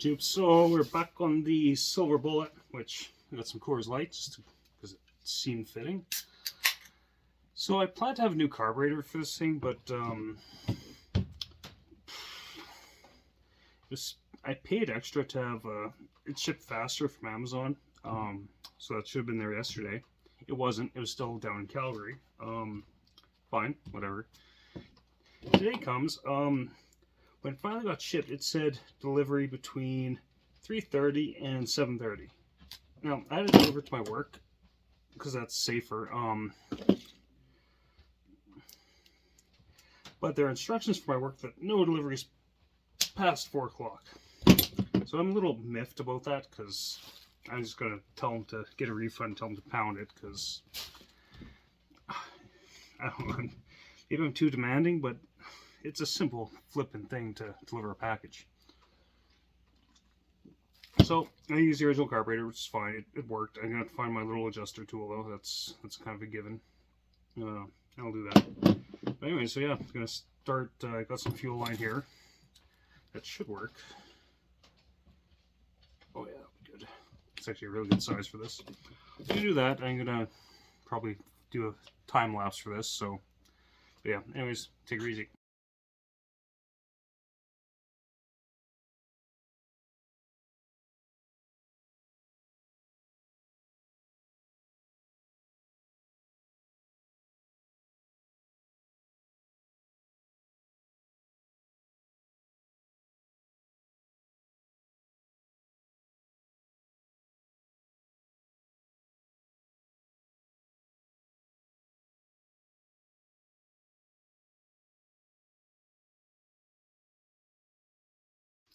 YouTube. So we're back on the Silver Bullet, which I got some Coors Light just because it seemed fitting. So I plan to have a new carburetor for this thing, but I paid extra to have it shipped faster from Amazon. So that should have been there yesterday. It wasn't. It was still down in Calgary. Fine, whatever. Today comes. When it finally got shipped, it said delivery between 3:30 and 7:30. Now, I had it delivered to my work because that's safer. But there are instructions for my work that no deliveries past 4 o'clock. So I'm a little miffed about that because I'm just going to tell them to get a refund, tell them to pound it because I don't know, maybe I'm too demanding, but it's a simple flipping thing to deliver a package. So I used the original carburetor, which is fine. It worked. I'm gonna have to find my little adjuster tool though. That's kind of a given. I'll do that. But anyway, so yeah, I'm gonna start. I got some fuel line here. That should work. Oh yeah, that'll be good. It's actually a really good size for this. I'm gonna do that. I'm gonna probably do a time lapse for this. So, but yeah. Anyways, take it easy.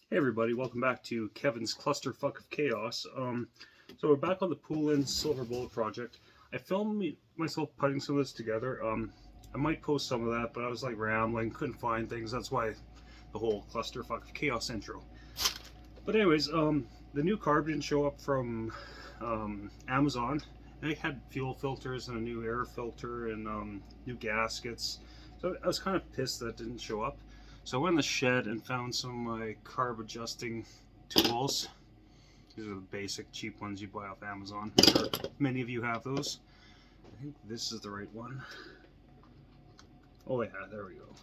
Hey everybody, welcome back to Kevin's Clusterfuck of Chaos. So we're back on the Poulan Silver Bullet project. I filmed myself putting some of this together. I might post some of that, but I was like rambling, couldn't find things. That's why the whole Clusterfuck of Chaos intro. But anyways, the new carb didn't show up from Amazon. And it had fuel filters and a new air filter and new gaskets. So I was kind of pissed that it didn't show up. So I went in the shed and found some of my carb adjusting tools. These are the basic cheap ones you buy off Amazon. Sure, many of you have those. I think this is the right one. Oh yeah, there we go.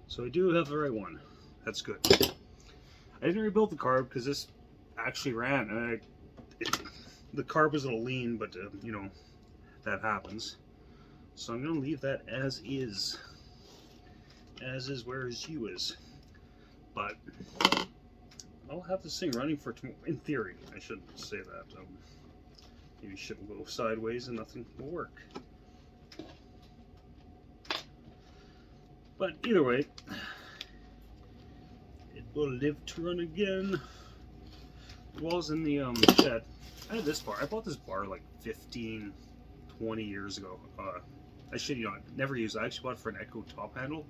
So I do have the right one. That's good. I didn't rebuild the carb because this actually ran. The carb was a little lean, but you know, that happens. So I'm going to leave that as is. As is where as you is. But I'll have this thing running for tomorrow. In theory, I shouldn't say that. Maybe shit will go sideways and nothing will work. But either way, it will live to run again. While I was in the shed, I had this bar. I bought this bar like 15, 20 years ago. I shit you not, never used it. I actually bought it for an Echo top handle.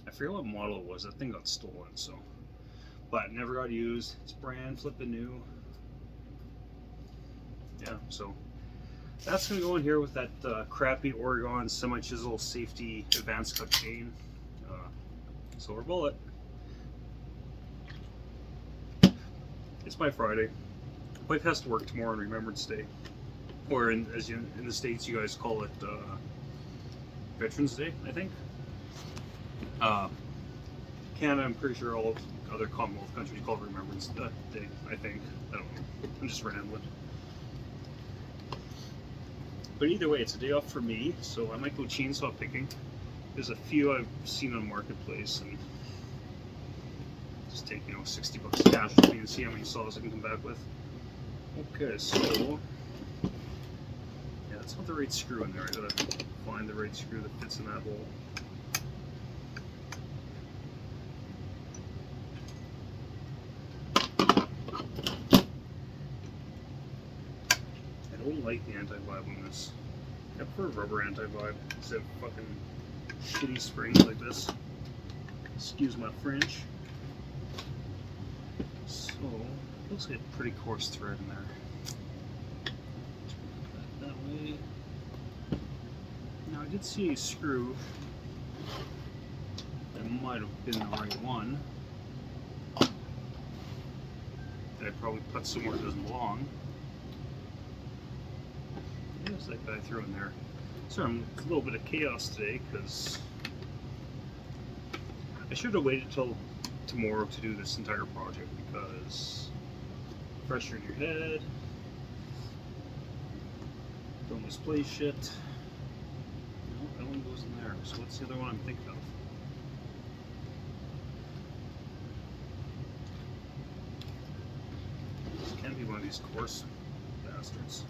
I forget what model it was. That thing got stolen, so. But never got used. It's brand flipping new. Yeah, so that's gonna go in here with that crappy Oregon semi-chisel safety advanced cut chain. Silver Bullet. It's my Friday. Wife has to work tomorrow on Remembrance Day, or in the States you guys call it Veterans Day, I think. Canada, I'm pretty sure all other Commonwealth countries call it Remembrance Day, I think. I don't know. I'm just rambling. But either way, it's a day off for me, so I might go chainsaw picking. There's a few I've seen on Marketplace, and just take, you know, 60 bucks cash with me and see how many saws I can come back with. Okay, so yeah, that's not the right screw in there. I gotta find the right screw that fits in that hole. I don't like the anti-vibe on this. I prefer rubber anti-vibe instead of fucking shitty springs like this. Excuse my French. So, looks like a pretty coarse thread in there. That way. Now I did see a screw that might have been the right one. that I probably put somewhere it doesn't belong. There's that guy through in there. So I'm a little bit of chaos today because I should have waited till tomorrow to do this entire project because pressure in your head, don't misplace shit. No, that one goes in there. So what's the other one I'm thinking of? This can't be one of these coarse bastards.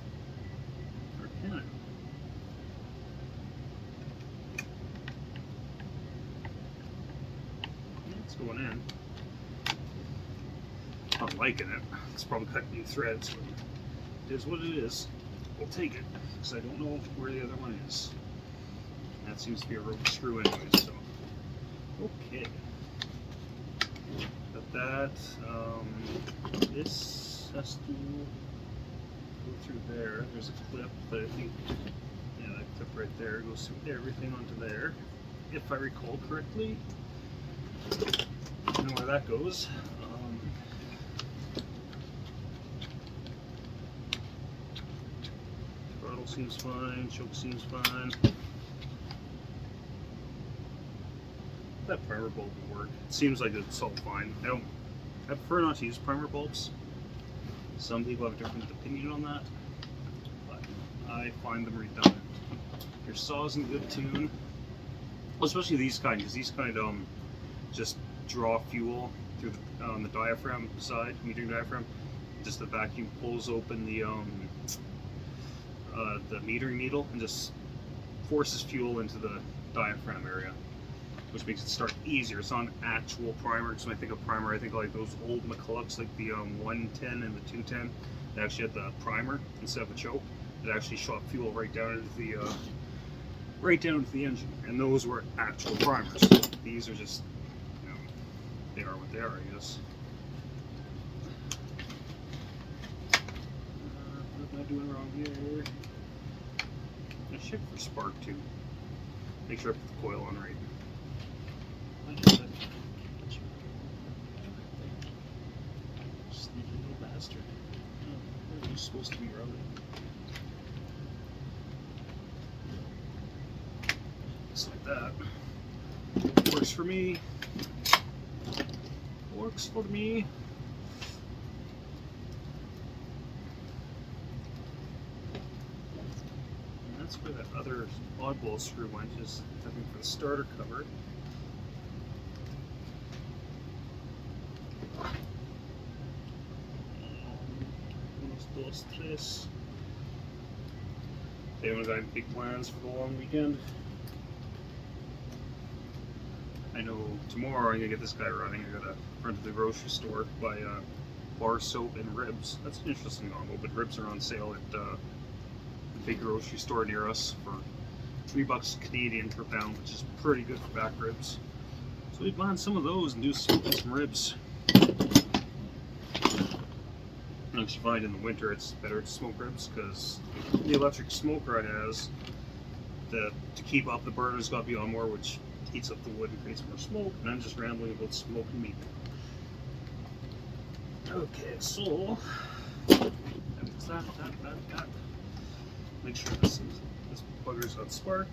Or can it? It's going in. I'm liking it. It's probably cutting new threads, but it is what it is. We'll take it, because I don't know where the other one is. That seems to be a rope screw anyway, so. Okay. Got that. This has to go through there. There's a clip, but I think, yeah, that clip right there goes through everything onto there, if I recall correctly. I don't know where that goes. Throttle seems fine, choke seems fine. That primer bulb will work. It seems like it's all fine. I prefer not to use primer bulbs. Some people have a different opinion on that, but I find them redundant. Your saw's in good tune, well, especially these kind, because these kind just draw fuel through the diaphragm side, metering diaphragm. Just the vacuum pulls open the metering needle and just forces fuel into the diaphragm area, which makes it start easier. It's not an actual primer, because when I think of primer, I think of like those old McCullochs, like the 110 and the 210. They actually had the primer instead of a choke. It actually shot fuel right down into the engine, and those were actual primers. These are just, you know, they are what they are, I guess. What am I doing wrong here? I check for spark too. Make sure I put the coil on right. Sneaky little bastard. Oh, where are you supposed to be routed? Just like that. Works for me. Works for me. And that's where that other oddball screw went, just I think for the starter cover. Tres. They haven't got any big plans for the long weekend. I know tomorrow I'm gonna get this guy running. I gotta run to the grocery store, buy bar soap and ribs. That's an interesting combo, but ribs are on sale at the big grocery store near us for $3 Canadian per pound, which is pretty good for back ribs. So we plan some of those and do some ribs. I actually find in the winter it's better to smoke ribs because the electric smoker it has, to keep up the burner's got to be on more, which heats up the wood and creates more smoke, and I'm just rambling about smoking meat. Okay, so that. Make sure this bugger's got spark.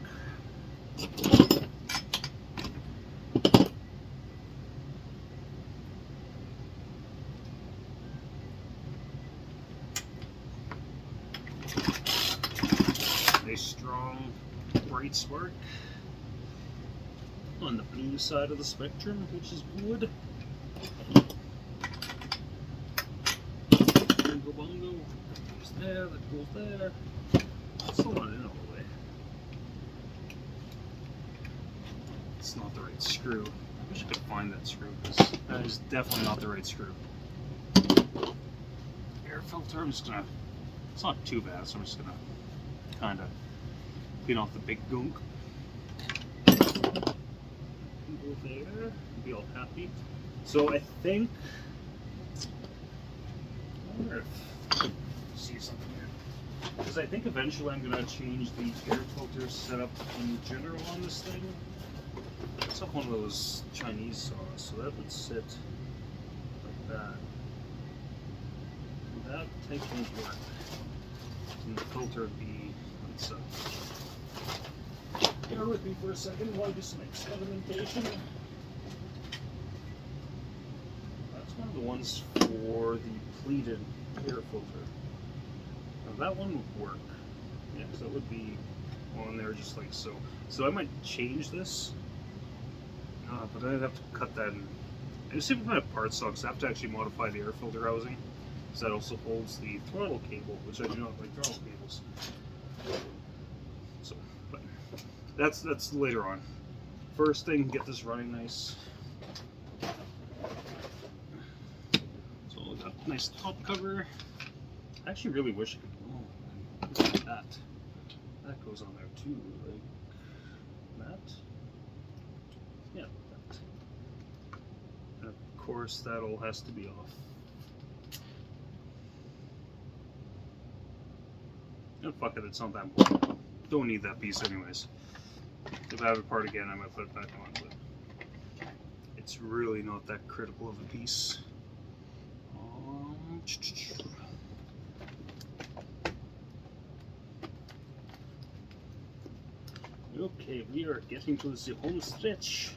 A strong, bright spark on the blue side of the spectrum, which is good. Bingo bongo, goes there, that goes there. Still not in all the way. It's not the right screw. I wish I could find that screw, because that is definitely not the right screw. Air filter, I'm just gonna, it's not too bad, so I'm just gonna kind of clean off the big gunk. Go there, be all happy. So I think, I wonder if see something here, because I think eventually I'm gonna change the air filter setup in general on this thing. It's like one of those Chinese saws, so that would sit like that. that tank won't work. And the filter would be inside. Bear with me for a second while I do some experimentation. That's one of the ones for the pleated air filter. Now that one would work. Yeah, because that would be on there just like so. So I might change this, but I'd have to cut that in. And see if I can find parts so I have to actually modify the air filter housing, because that also holds the throttle cable, which I do not like throttle cables. So, but that's later on. First thing, get this running nice. So we got a nice top cover. I actually really wish I could. Oh, look at that. That goes on there too, like that. Yeah, like that. And of course, that all has to be off. And fuck it, it's not that important. Don't need that piece anyways. If I have it part again, I might put it back on, but it's really not that critical of a piece. Okay, we are getting to the home stretch.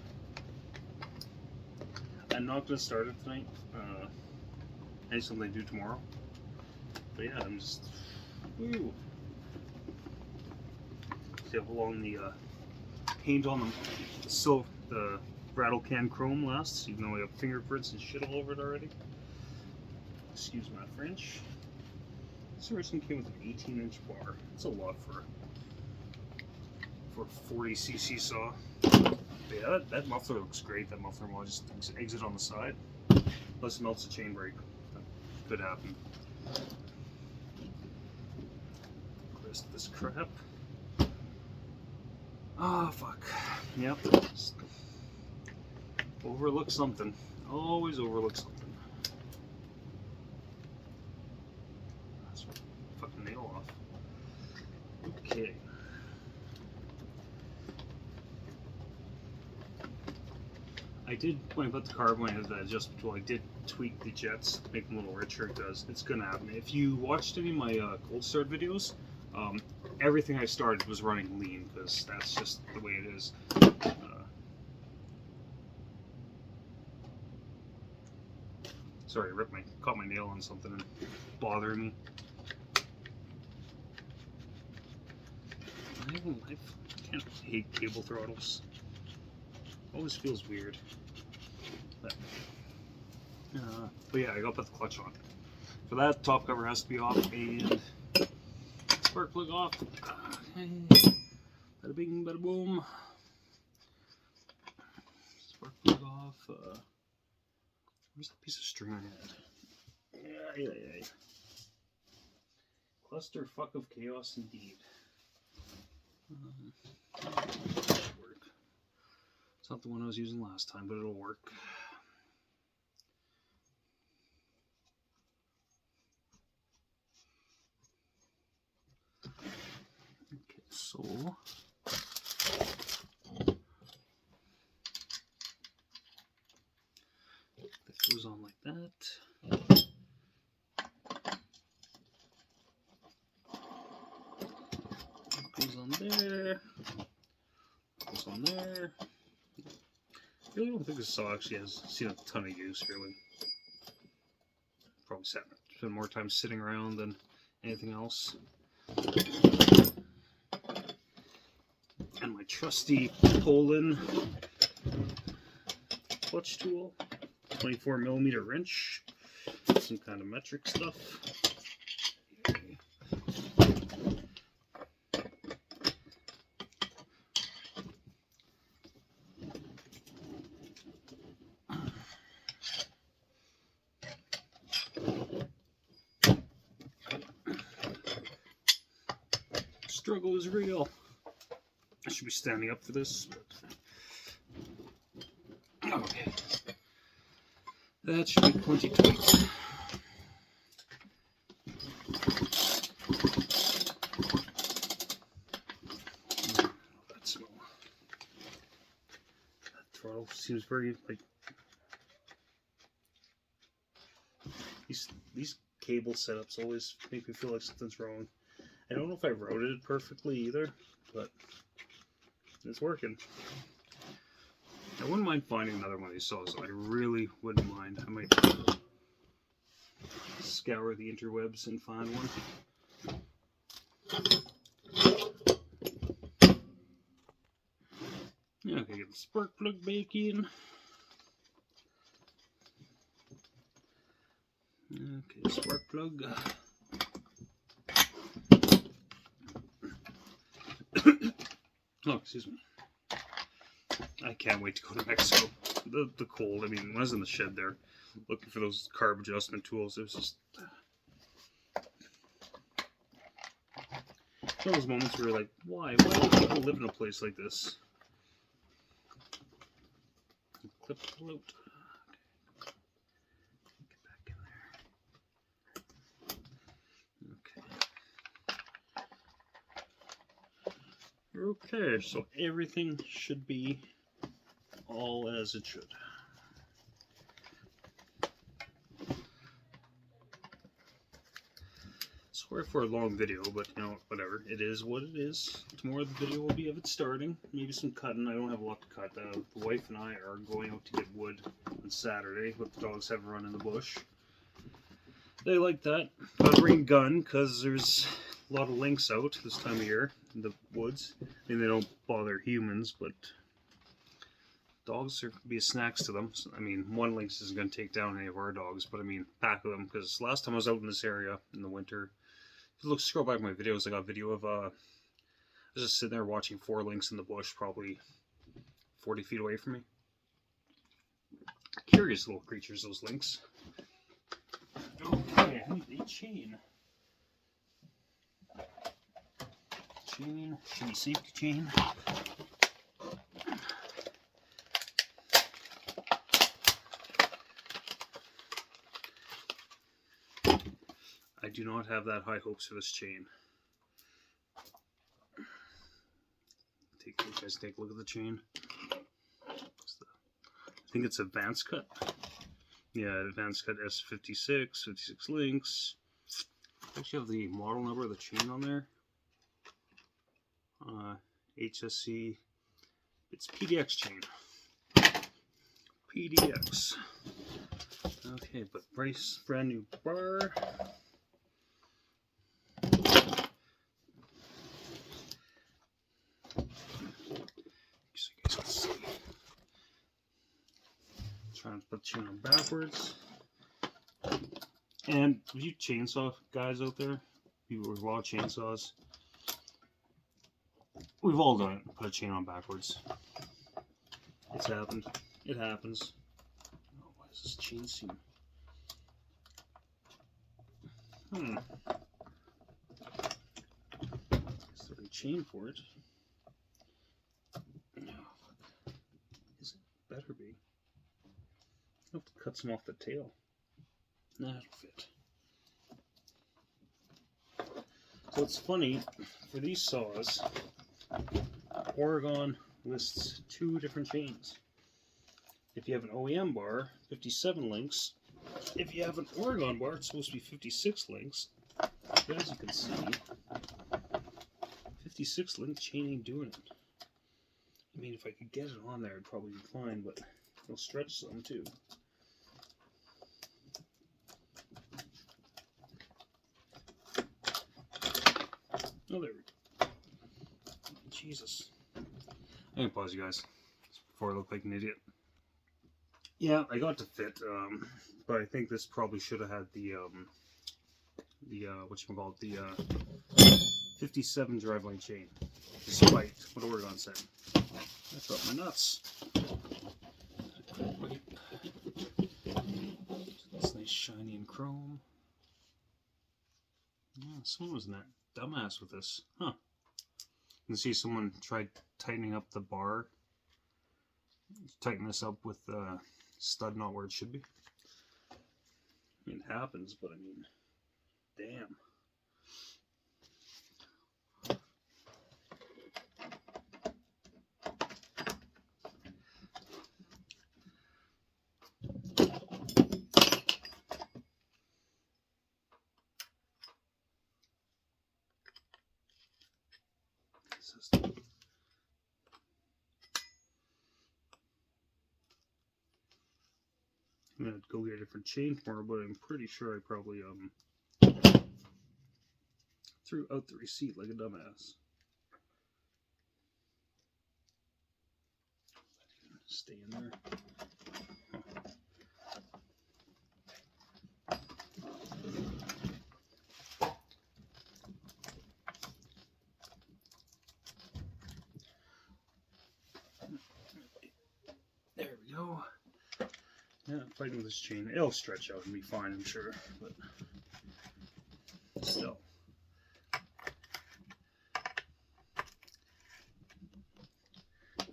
I'm not going to start it tonight. I need something to do tomorrow. But yeah, I'm just... Woo! See how long the paint on them. So the rattle can chrome lasts, even though we have fingerprints and shit all over it already. Excuse my French. This originally came with an 18-inch bar. That's a lot for a 40cc saw. But yeah, that muffler looks great. That muffler will just exit on the side. Unless it melts the chain brake. That could happen. Close this crap. Ah, fuck. Yep. Just overlook something. Always overlook something. That's fucking nail off. Okay. I did, when I put the carb, when I had that adjustment tool, I did tweak the jets to make them a little richer. Because it's going to happen. If you watched any of my cold start videos, everything I started was running lean, because that's just the way it is. Sorry, I caught my nail on something and bothering me. I can't hate cable throttles. Always feels weird. But yeah, I gotta put the clutch on. For that, top cover has to be off and spark plug off. Okay. Bada bing, bada boom. Spark plug off. Where's that piece of string I had? Yeah. Cluster fuck of chaos indeed. Work. It's not the one I was using last time, but it'll work. Okay, so that goes on like that. Goes on there. Goes on there. I really don't think this saw actually has seen a ton of use, really. Probably spend more time sitting around than anything else. And my trusty poulan clutch tool, 24mm wrench, some kind of metric stuff. Struggle is real. I should be standing up for this, but okay. That should be plenty tight. That smell. That throttle seems very like these cable setups always make me feel like something's wrong. I don't know if I routed it perfectly either, but it's working. I wouldn't mind finding another one of these saws. I really wouldn't mind. I might scour the interwebs and find one. Yeah, okay, get the spark plug back in. Okay, spark plug. Oh, excuse me. I can't wait to go to Mexico. The cold. I mean, when I was in the shed there, looking for those carb adjustment tools, it was just one of those moments where you're like, why? Why do people live in a place like this? Clip the float. Okay. Get back in there. Okay. Okay, so everything should be all as it should. Sorry for a long video, but you know, whatever. It is what it is. Tomorrow the video will be of it starting. Maybe some cutting. I don't have a lot to cut. The wife and I are going out to get wood on Saturday. Let the dogs have a run in the bush. They like that. Gotta bring a gun because there's a lot of lynx out this time of year in the woods. I mean, they don't bother humans, but dogs are be snacks to them. So, I mean, one lynx isn't going to take down any of our dogs, but I mean, pack of them. Because last time I was out in this area in the winter, if you look, scroll back my videos, I got a video of I was just sitting there watching 4 lynx in the bush, probably 40 feet away from me. Curious little creatures, those lynx. Okay, I need a chain. Chain, should be safety chain. I do not have that high hopes for this chain. You guys take a look at the chain. I think it's advanced cut. Yeah, advanced cut S56, 56 links. I actually have the model number of the chain on there. HSC. It's PDX chain. PDX. Okay, but brand new bar. Trying to put the chain on backwards. And you chainsaw guys out there, people with wild chainsaws, we've all done it. Put a chain on backwards. It's happened. It happens. Oh, why is this chain seam? Is there a chain for it? No. Is it? Better be. I'll have to cut some off the tail. That'll fit. So it's funny, for these saws, Oregon lists 2 different chains. If you have an OEM bar, 57 links. If you have an Oregon bar, it's supposed to be 56 links. But as you can see, 56 link chain ain't doing it. I mean, if I could get it on there, it'd probably be fine, but it'll stretch some too. Oh, there we go. Jesus. I'm gonna pause you guys before I look like an idiot. Yeah, I got to fit, but I think this probably should have had the whatchamacallit, the 57 driveline chain, despite what Oregon said. That's up my nuts. That's nice, shiny, and chrome. Yeah, someone was that dumbass with this, huh? You can see someone tried tightening up the bar. Tighten this up with the stud not where it should be. I mean, it happens, but I mean, damn. get a different chain tomorrow, but I'm pretty sure I probably threw out the receipt like a dumbass. Stay in there. There we go. Yeah, fighting with this chain. It'll stretch out and be fine, I'm sure, but still.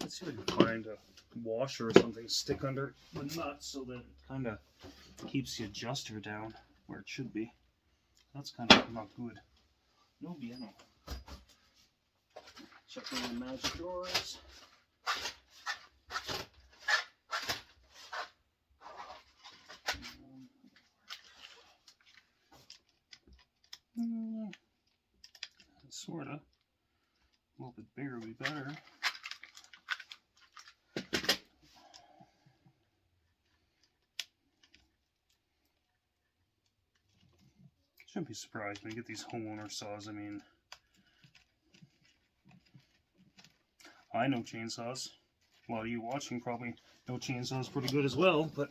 Let's see if I can find a washer or something stick under the nut so that it kind of keeps the adjuster down where it should be. That's kind of not good. No piano. Check the magic drawers. Sorta. A little bit bigger would be better. Shouldn't be surprised when you get these homeowner saws. I mean, I know chainsaws. A lot of you watching probably know chainsaws pretty good as well, but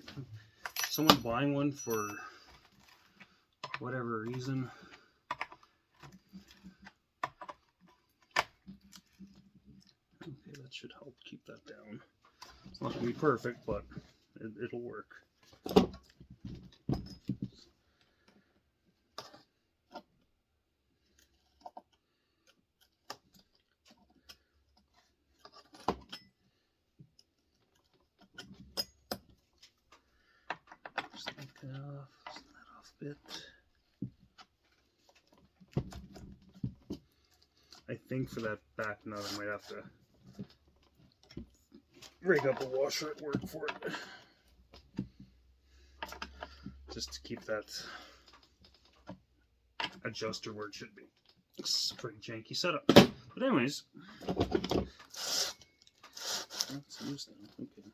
someone buying one for whatever reason. Okay, that should help keep that down. It's not going to be perfect, but it'll work. Just take that off, loosen that off a bit. I think for that back nut I might have to rig up a washer at work for it. Just to keep that adjuster where it should be. It's a pretty janky setup. But anyways, that's loose now. Okay.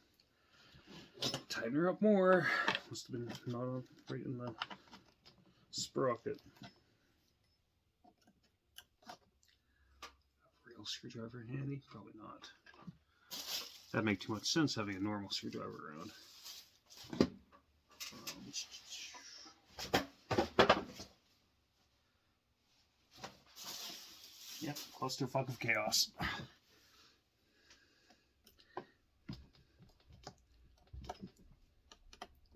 Tighten her up more. Must have been not right in the sprocket. Real screwdriver handy? Probably not. That'd make too much sense having a normal screwdriver around. Yep, clusterfuck of chaos. Yeah,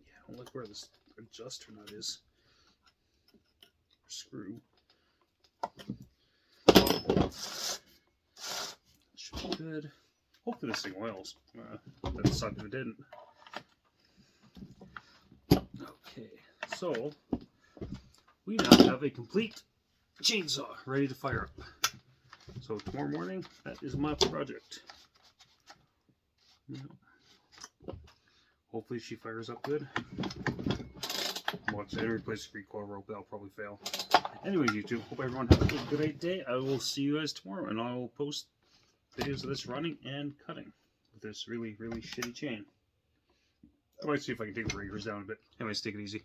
I don't like where this adjuster nut is. Screw. Should be good. Hopefully this thing oils. That'd suck if it didn't. Okay, so we now have a complete chainsaw ready to fire up. So tomorrow morning, that is my project. Hopefully she fires up good. Once I replace the recoil rope, that'll probably fail. Anyways, YouTube, hope everyone has a good day. I will see you guys tomorrow, and I will post videos of this running and cutting with this really, really shitty chain. I might see if I can take the riggers down a bit. Anyways, take it easy.